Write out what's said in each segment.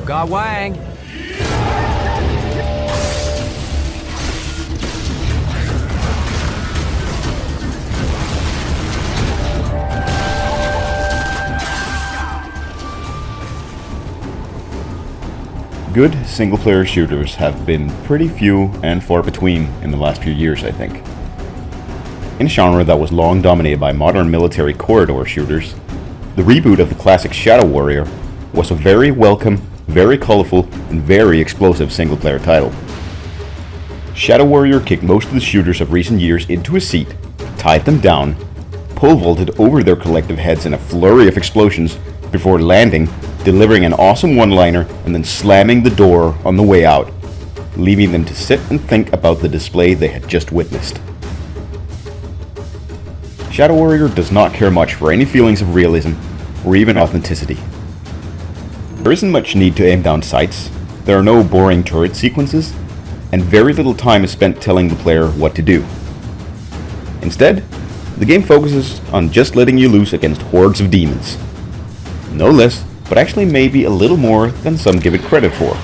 Got Wang. Good single-player shooters have been pretty few and far between in the last few years, I think. In a genre that was long dominated by modern military corridor shooters, the reboot of the classic Shadow Warrior was a very welcome, very colorful, and very explosive single-player title. Shadow Warrior kicked most of the shooters of recent years into a seat, tied them down, pole vaulted over their collective heads in a flurry of explosions before landing, delivering an awesome one-liner, and then slamming the door on the way out, leaving them to sit and think about the display they had just witnessed. Shadow Warrior does not care much for any feelings of realism, or even authenticity. There isn't much need to aim down sights, there are no boring turret sequences, and very little time is spent telling the player what to do. Instead, the game focuses on just letting you loose against hordes of demons. No less, but actually maybe a little more than some give it credit for.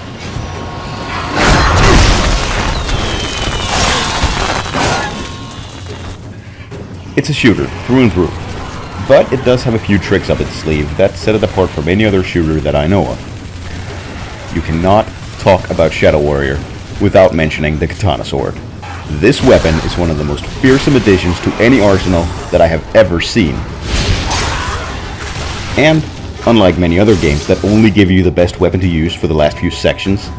It's a shooter, through and through, but it does have a few tricks up its sleeve that set it apart from any other shooter that I know of. You cannot talk about Shadow Warrior without mentioning the katana sword. This weapon is one of the most fearsome additions to any arsenal that I have ever seen. And unlike many other games that only give you the best weapon to use for the last few sections,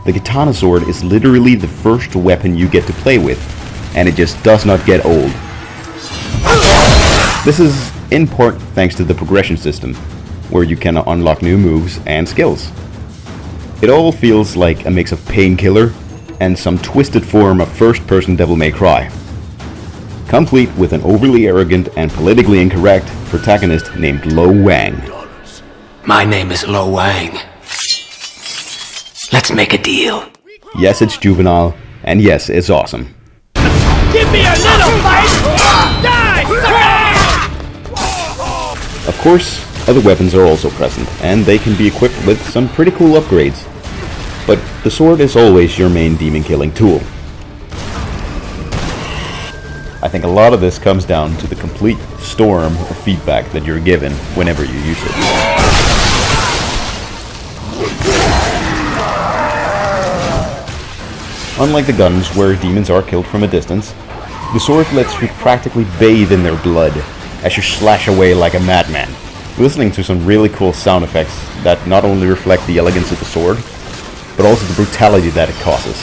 the katana sword is literally the first weapon you get to play with, and it just does not get old. This is in part thanks to the progression system, where you can unlock new moves and skills. It all feels like a mix of Painkiller and some twisted form of first-person Devil May Cry, complete with an overly arrogant and politically incorrect protagonist named Lo Wang. My name is Lo Wang. Let's make a deal. Yes, it's juvenile, and yes, it's awesome. Give me a little fight! Die, sucker! Of course, other weapons are also present, and they can be equipped with some pretty cool upgrades. But the sword is always your main demon-killing tool. I think a lot of this comes down to the complete storm of feedback that you're given whenever you use it. Unlike the guns, where demons are killed from a distance, the sword lets you practically bathe in their blood as you slash away like a madman, listening to some really cool sound effects that not only reflect the elegance of the sword, but also the brutality that it causes.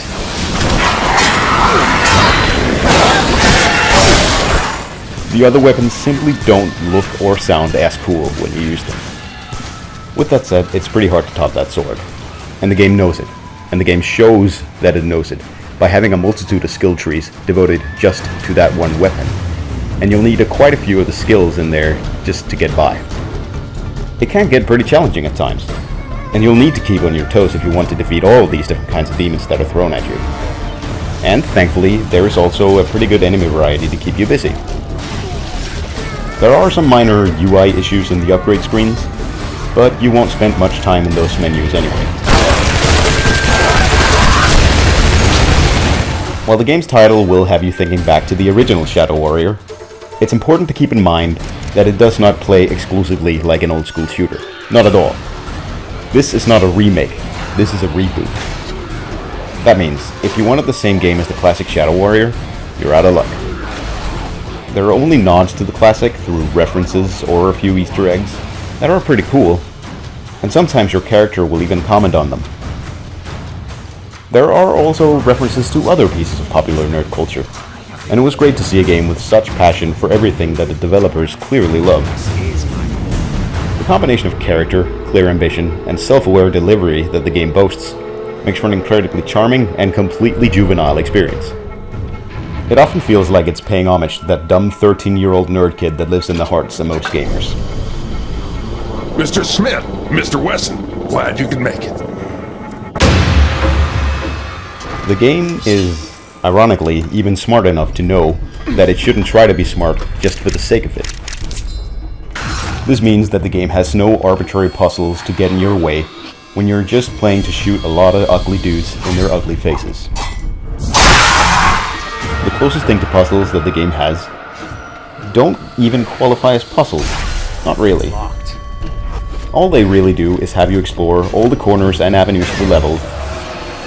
The other weapons simply don't look or sound as cool when you use them. With that said, it's pretty hard to top that sword, and the game knows it. And the game shows that it knows it by having a multitude of skill trees devoted just to that one weapon. And you'll need quite a few of the skills in there just to get by. It can get pretty challenging at times, and you'll need to keep on your toes if you want to defeat all of these different kinds of demons that are thrown at you. And thankfully, there is also a pretty good enemy variety to keep you busy. There are some minor UI issues in the upgrade screens, but you won't spend much time in those menus anyway. While the game's title will have you thinking back to the original Shadow Warrior, it's important to keep in mind that it does not play exclusively like an old school shooter. Not at all. This is not a remake, this is a reboot. That means, if you wanted the same game as the classic Shadow Warrior, you're out of luck. There are only nods to the classic through references or a few Easter eggs that are pretty cool, and sometimes your character will even comment on them. There are also references to other pieces of popular nerd culture, and it was great to see a game with such passion for everything that the developers clearly love. The combination of character, clear ambition, and self-aware delivery that the game boasts makes for an incredibly charming and completely juvenile experience. It often feels like it's paying homage to that dumb 13-year-old nerd kid that lives in the hearts of most gamers. Mr. Smith, Mr. Wesson, glad you could make it. The game is, ironically, even smart enough to know that it shouldn't try to be smart just for the sake of it. This means that the game has no arbitrary puzzles to get in your way, when you're just playing to shoot a lot of ugly dudes in their ugly faces. The closest thing to puzzles that the game has don't even qualify as puzzles. Not really. All they really do is have you explore all the corners and avenues of the level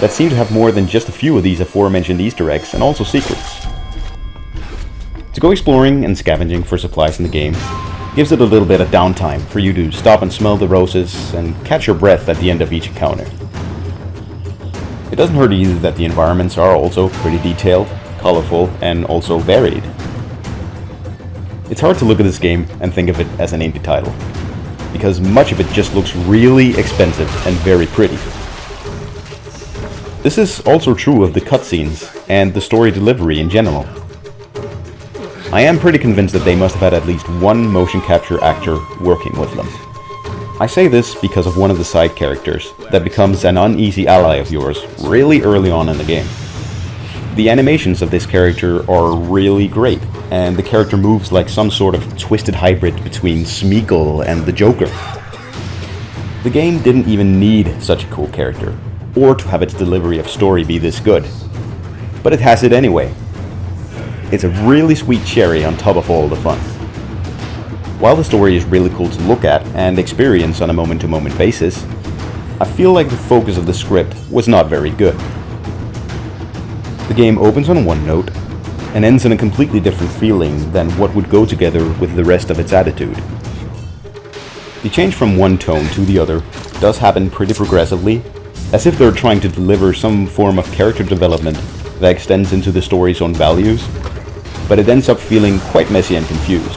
that seem to have more than just a few of these aforementioned Easter eggs and also secrets. To go exploring and scavenging for supplies in the game gives it a little bit of downtime for you to stop and smell the roses and catch your breath at the end of each encounter. It doesn't hurt either that the environments are also pretty detailed, colorful, and also varied. It's hard to look at this game and think of it as an indie title, because much of it just looks really expensive and very pretty. This is also true of the cutscenes and the story delivery in general. I am pretty convinced that they must have had at least one motion capture actor working with them. I say this because of one of the side characters that becomes an uneasy ally of yours really early on in the game. The animations of this character are really great, and the character moves like some sort of twisted hybrid between Smeagol and the Joker. The game didn't even need such a cool character, or to have its delivery of story be this good, but it has it anyway. It's a really sweet cherry on top of all the fun. While the story is really cool to look at and experience on a moment-to-moment basis, I feel like the focus of the script was not very good. The game opens on one note and ends in a completely different feeling than what would go together with the rest of its attitude. The change from one tone to the other does happen pretty progressively, as if they're trying to deliver some form of character development that extends into the story's own values, but it ends up feeling quite messy and confused.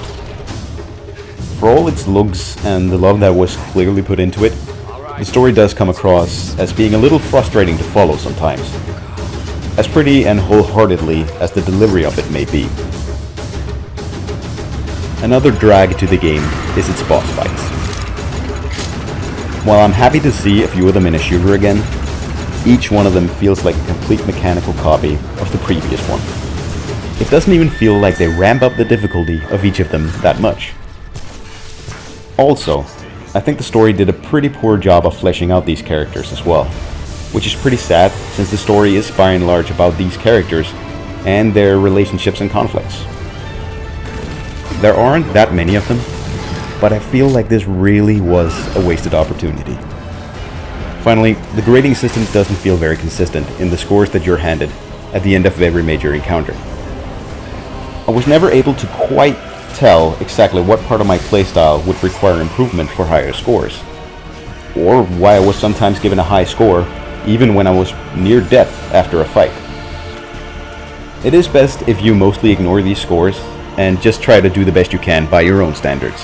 For all its looks and the love that was clearly put into it, the story does come across as being a little frustrating to follow sometimes, as pretty and wholeheartedly as the delivery of it may be. Another drag to the game is its boss fights. While I'm happy to see a few of them in a shooter again, each one of them feels like a complete mechanical copy of the previous one. It doesn't even feel like they ramp up the difficulty of each of them that much. Also, I think the story did a pretty poor job of fleshing out these characters as well, which is pretty sad since the story is by and large about these characters and their relationships and conflicts. There aren't that many of them, but I feel like this really was a wasted opportunity. Finally, the grading system doesn't feel very consistent in the scores that you're handed at the end of every major encounter. I was never able to quite tell exactly what part of my playstyle would require improvement for higher scores, or why I was sometimes given a high score even when I was near death after a fight. It is best if you mostly ignore these scores and just try to do the best you can by your own standards.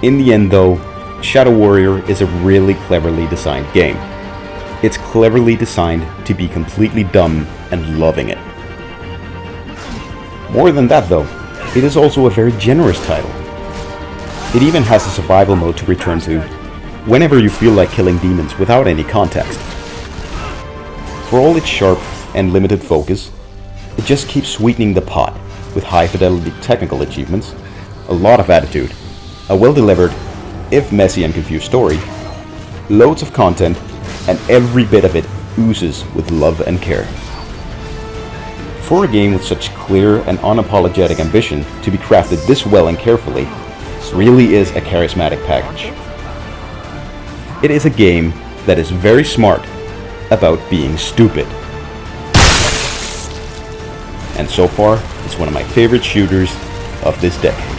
In the end though, Shadow Warrior is a really cleverly designed game. It's cleverly designed to be completely dumb and loving it. More than that though, it is also a very generous title. It even has a survival mode to return to whenever you feel like killing demons without any context. For all its sharp and limited focus, it just keeps sweetening the pot with high fidelity technical achievements, a lot of attitude, a well-delivered, if messy and confused story, loads of content, and every bit of it oozes with love and care. For a game with such clear and unapologetic ambition to be crafted this well and carefully, really is a charismatic package. It is a game that is very smart about being stupid. And so far, it's one of my favorite shooters of this decade.